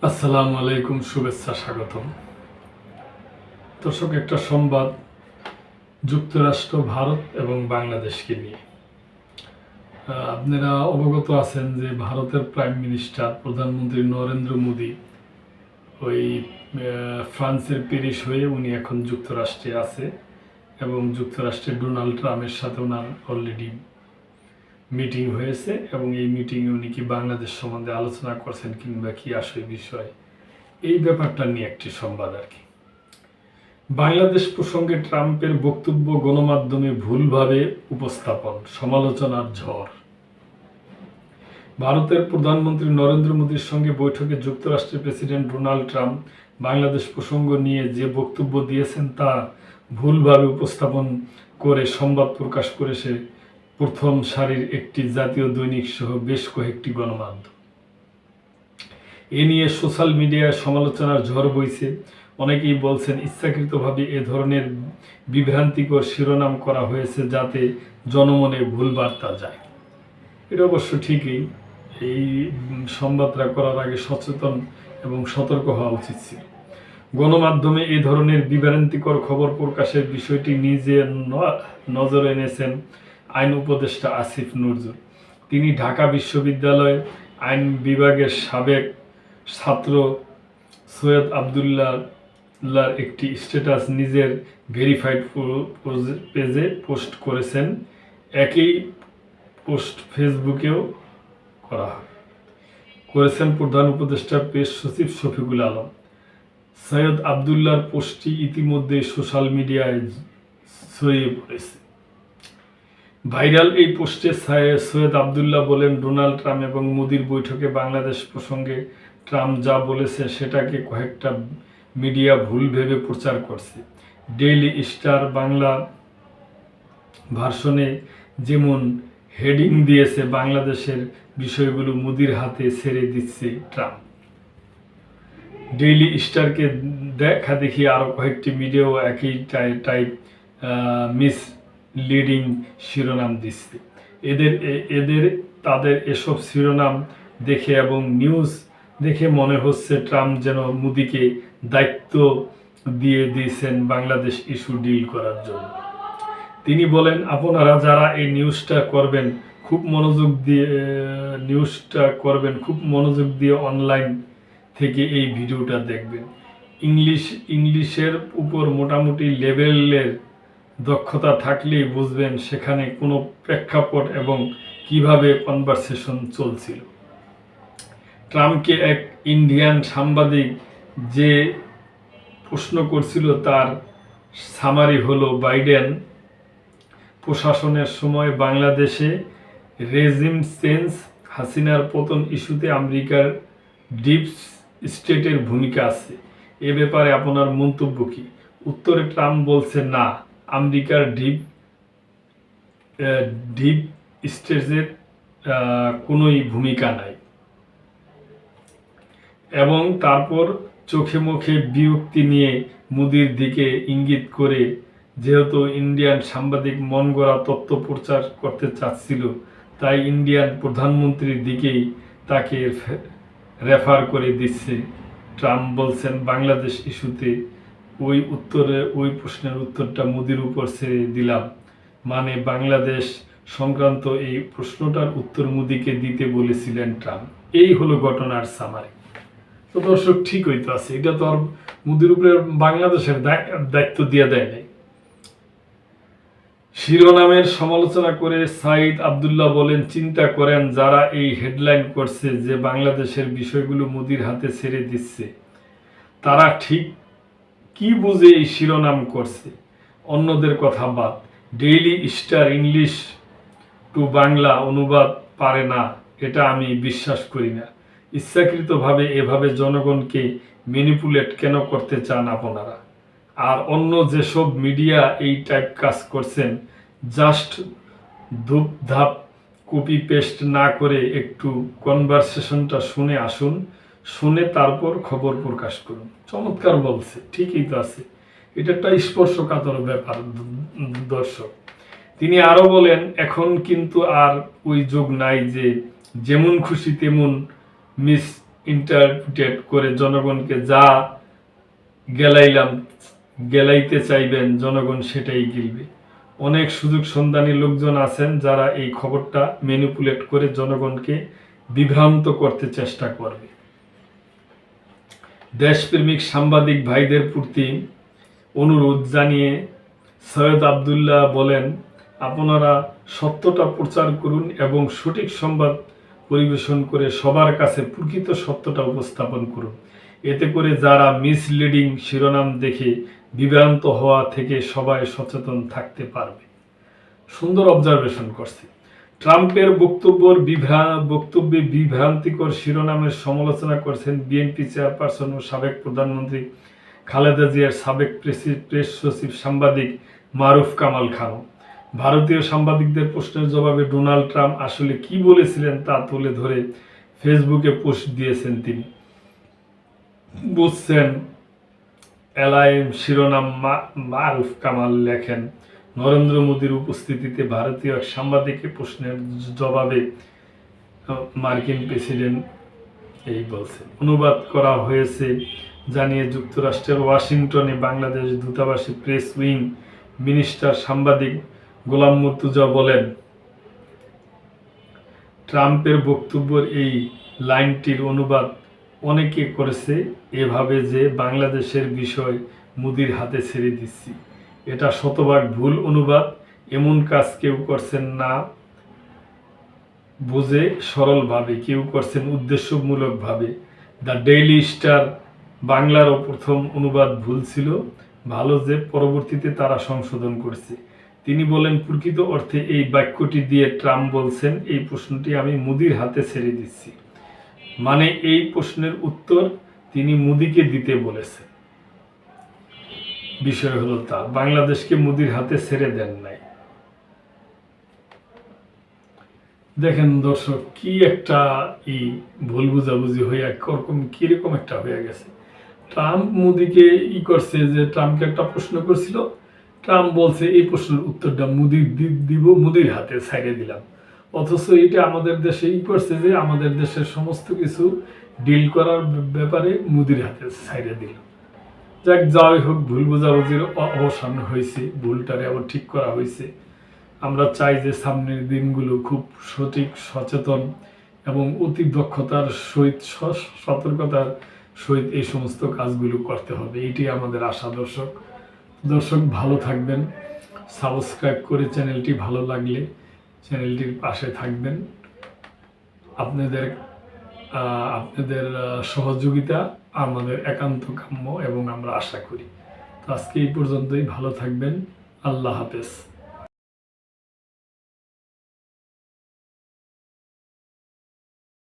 আসসালামু আলাইকুম, শুভেচ্ছা, স্বাগতম। দর্শক, একটা সংবাদ যুক্তরাষ্ট্র, ভারত এবং বাংলাদেশকে নিয়ে। আপনারা অবগত আছেন যে ভারতের প্রাইম মিনিস্টার প্রধানমন্ত্রী নরেন্দ্র মোদী ওই ফ্রান্সের প্যারিস হয়ে উনি এখন যুক্তরাষ্ট্রে আছে এবং যুক্তরাষ্ট্রের ডোনাল্ড ট্রাম্পের সাথে ওনার অলরেডি মিটিং হয়েছে এবং এই মিটিংয়ে উনি কি বাংলাদেশ সম্বন্ধে আলোচনা করছেন কিংবা কি আসল বিষয়, এই ব্যাপারটা নিয়ে একটি সংবাদ আর কি। বাংলাদেশ প্রসঙ্গে ট্রাম্পের বক্তব্য গণমাধ্যমে ভুলভাবে উপস্থাপন, সমালোচনার ঝড়। ভারতের প্রধানমন্ত্রী নরেন্দ্র মোদীর সঙ্গে বৈঠকে যুক্তরাষ্ট্রের প্রেসিডেন্ট ডোনাল্ড ট্রাম্প বাংলাদেশ প্রসঙ্গ নিয়ে যে বক্তব্য দিয়েছেন তা ভুলভাবে উপস্থাপন করে সংবাদ প্রকাশ করেছে প্রথম সারির একটি জাতীয় দৈনিক সহ বেশ কয়েকটি গণমাধ্যম। এ নিয়ে সোশ্যাল মিডিয়ায় সমালোচনার ঝড় বইছে। অনেকেই বলছেন ইচ্ছাকৃতভাবে এ ধরনের বিভ্রান্তিকর শিরোনাম করা হয়েছে যাতে জনমনে ভুল বার্তা যায়। এটা অবশ্য ঠিকই, এই সংবাদটা করার আগে সচেতন এবং সতর্ক হওয়া উচিত ছিল। গণমাধ্যমে এই ধরনের বিভ্রান্তিকর খবর প্রকাশের বিষয়টি নিজে নজরে এনেছেন আইন উপদেষ্টা আসিফ নজরুল। তিনি ঢাকা বিশ্ববিদ্যালয় আইন বিভাগের সাবেক ছাত্র সৈয়দ আবদুল্লাহর একটি স্ট্যাটাস নিজের ভেরিফাইড পেজে পোস্ট করেছেন। একই পোস্ট ফেসবুকেও করেছেন প্রধান উপদেষ্টা প্রেস সচিব শফিকুল আলম। সৈয়দ আবদুল্লাহর পোস্টটি ইতিমধ্যে সোশ্যাল মিডিয়ায় ছড়িয়ে পড়েছে। ভাইরাল এই পোস্টে সৈয়দ আবদুল্লাহ বলেন, ডোনাল্ড ট্রাম্প এবং মোদির বৈঠকে বাংলাদেশ প্রসঙ্গে ট্রাম্প যা বলেছে সেটাকে কয়েকটা মিডিয়া ভুল ভেবে প্রচার করছে। ডেইলি স্টার বাংলা ভার্সনে যেমন হেডিং দিয়েছে, বাংলাদেশের বিষয়গুলো মোদির হাতে ছেড়ে দিচ্ছে ট্রাম্প। ডেইলি স্টারকে দেখা দেখি আরও কয়েকটি মিডিয়াও একই টাইপ মিসলিডিং শিরোনাম দিচ্ছে। তাদের এসব শিরোনাম দেখে এবং নিউজ দেখে মনে হচ্ছে ট্রাম্প যেন মোদিকে দায়িত্ব দিয়ে দিয়েছেন বাংলাদেশ ইস্যু ডিল করার জন্য। তিনি বলেন, আপনারা যারা এই নিউজটা করবেন খুব মনোযোগ দিয়ে অনলাইন থেকে এই ভিডিওটা দেখবেন। ইংলিশের উপর মোটামুটি লেভেলের দক্ষতা থাকলেই বুঝবেন সেখানে কোনো প্রেক্ষাপট এবং কিভাবে কনভারসেশন চলছিল। ট্রাম্পকে এক ইন্ডিয়ান সাংবাদিক যে প্রশ্ন করছিল তার সামারি হলো, বাইডেন প্রশাসনের সময় বাংলাদেশে রেজিম চেঞ্জ, হাসিনার পতন ইস্যুতে আমেরিকার ডিপ স্টেটের ভূমিকা আছে। এ ব্যাপারে আপনার মন্তব্য কি? উত্তরে ট্রাম্প বলছে, না, আমেরিকার ডিপ স্টেটের কোনোই ভূমিকা নাই। এবং তারপর চোখে মুখে বিরক্তি নিয়ে মোদির দিকে ইঙ্গিত করে, যেহেতু ইন্ডিয়ান সাংবাদিক মন গড়া তথ্য প্রচার করতে চাচ্ছিল তাই ইন্ডিয়ান প্রধানমন্ত্রীর দিকেই তাকে রেফার করে দিচ্ছে। ট্রাম্প বলছেন, বাংলাদেশ ইস্যুতে ওই প্রশ্নের উত্তরটা মোদির উপর ছেড়ে দিলাম, মানে বাংলাদেশ সংক্রান্ত এই প্রশ্নটার উত্তর মোদিকে দিতে বলেছিলেন ট্রাম্প। এই হলো ঘটনার সামারি। তো দর্শক, ঠিক হইতে আছে, এটা তো আর মোদির উপরে বাংলাদেশের দায়িত্ব দিয়ে দেয় নাই। শিরোনামের সমালোচনা করে সাইদ আবদুল্লাহ বলেন, চিন্তা করেন যারা এই হেডলাইন করছে যে বাংলাদেশের বিষয়গুলো মোদির হাতে ছেড়ে দিচ্ছে, তারা ঠিক কি বুঝে এই শিরোনাম করছে? অন্যদের কথা বাদ, daily star English to Bangla অনুবাদ পারে না, এটা আমি বিশ্বাস করি না। ইচ্ছাকৃতভাবে এভাবে জনগণকে ম্যানিপুলেট কেন করতে চান আপনারা? আর অন্য যেসব মিডিয়া এই টাইপ কাজ করছেন, জাস্ট ধূপধাপ কপি পেস্ট না করে একটু কনভারসেশনটা শুনে আসুন, শুনে তারপর খবর প্রকাশ করুন। চমৎকার বলছে, ঠিকই তো আছে, এটা একটা স্পর্শকাতর ব্যাপার দর্শক। তিনি আরো বলেন, এখন কিন্তু আর ওই যুগ নাই যে যেমন খুশি তেমন ইন্টারপ্রিটেট করে জনগণকে যা গেলাইতে চাইবেন জনগণ সেটাই গিলবে। অনেক সুযোগ সন্ধানী লোকজন আছেন যারা এই খবরটা ম্যানিপুলেট করে জনগণকে বিভ্রান্ত করতে চেষ্টা করবে। দেশপ্রেমিক সাংবাদিক ভাইদের প্রতি অনুরোধ জানিয়ে সৈয়দ আবদুল্লাহ বলেন, আপনারা সত্যটা প্রচার করুন এবং সঠিক সংবাদ পরিবেশন করে সবার কাছে প্রকৃত সত্যটা উপস্থাপন করুন। এতে করে যারা মিসলিডিং শিরোনাম দেখে বিভ্রান্ত হওয়া থেকে সবাই সচেতন থাকতে পারবে। সুন্দর অবজারভেশন করছে। ট্রাম্পের বক্তব্যে বিভ্রান্তিকর শিরোনামের সমালোচনা করছেন বিএনপি চেয়ারপারসন ও সাবেক প্রধানমন্ত্রী খালেদা জিয়ার সাবেক প্রেস সচিব সাংবাদিক মারুফ কামাল খান। ভারতীয় সাংবাদিকদের প্রশ্নের জবাবে ডোনাল্ড ট্রাম্প আসলে কি বলেছিলেন তা তুলে ধরে ফেসবুকে পোস্ট দিয়েছেন তিনি। বুঝছেন এলআইএম শিরোনাম মারুফ কামাল লেখেন, নরেন্দ্র মোদীর উপস্থিতিতে ভারতীয় এক সাংবাদিকের প্রশ্নের জবাবে মার্কিন প্রেসিডেন্ট এই বলছেন। অনুবাদ করা হয়েছে জানিয়ে যুক্তরাষ্ট্রের ওয়াশিংটনে বাংলাদেশ দূতাবাসে প্রেস উইং মিনিস্টার সাংবাদিক গোলাম মুর্তুজা বলেন, ট্রাম্পের বক্তব্যের এই লাইনটির অনুবাদ অনেকে করেছে এভাবে যে বাংলাদেশের বিষয় মোদির হাতে ছেড়ে দিচ্ছি। এটা শতভাগ ভুল অনুবাদ। এমন কাজ কেউ করছেন না বুঝে সরলভাবে, কেউ করছেন উদ্দেশ্যমূলকভাবে। দ্য ডেইলি স্টার বাংলারও প্রথম অনুবাদ ভুল ছিল, ভালো যে পরবর্তীতে তারা সংশোধন করছে। তিনি বলেন, প্রকৃত অর্থে এই বাক্যটি দিয়ে ট্রাম্প বলছেন এই প্রশ্নটি আমি মোদির হাতে ছেড়ে দিচ্ছি, মানে এই প্রশ্নের উত্তর তিনি মোদিকে দিতে বলেছেন। বিষয় হলো তা, বাংলাদেশকে মোদির হাতে ছেড়ে দেন নাই। দেখেন দর্শক, কি একটা ভুল বুঝাবুঝি হয়ে কিরকম একটা হয়ে গেছে। ট্রাম্প মোদিকে করছে যে ট্রাম্পকে একটা প্রশ্ন করছিল, ট্রাম্প বলছে এই প্রশ্নের উত্তরটা মোদির হাতে ছাইড়ে দিলাম। অথচ এটা আমাদের দেশে করছে যে আমাদের দেশের সমস্ত কিছু ডিল করার ব্যাপারে মোদির হাতে ছাইড়ে দিল। যাই হোক, ভুল বোঝাবুঝির অবসান হয়েছে, ভুলটারে আবার ঠিক করা হয়েছে। আমরা চাই যে সামনের দিনগুলো খুব সঠিক, সচেতন এবং অতি দক্ষতার সহিত, সতর্কতার সহিত এই সমস্ত কাজগুলো করতে হবে। এইটি আমাদের আশা। দর্শক ভালো থাকবেন, সাবস্ক্রাইব করে চ্যানেলটি ভালো লাগলে চ্যানেলটির পাশে থাকবেন। আপনাদের সহযোগিতা আমাদের একান্ত কাম্য এবং আমরা আশা করি। আজকে এই পর্যন্তই। ভালো থাকবেন। আল্লাহ হাফেজ।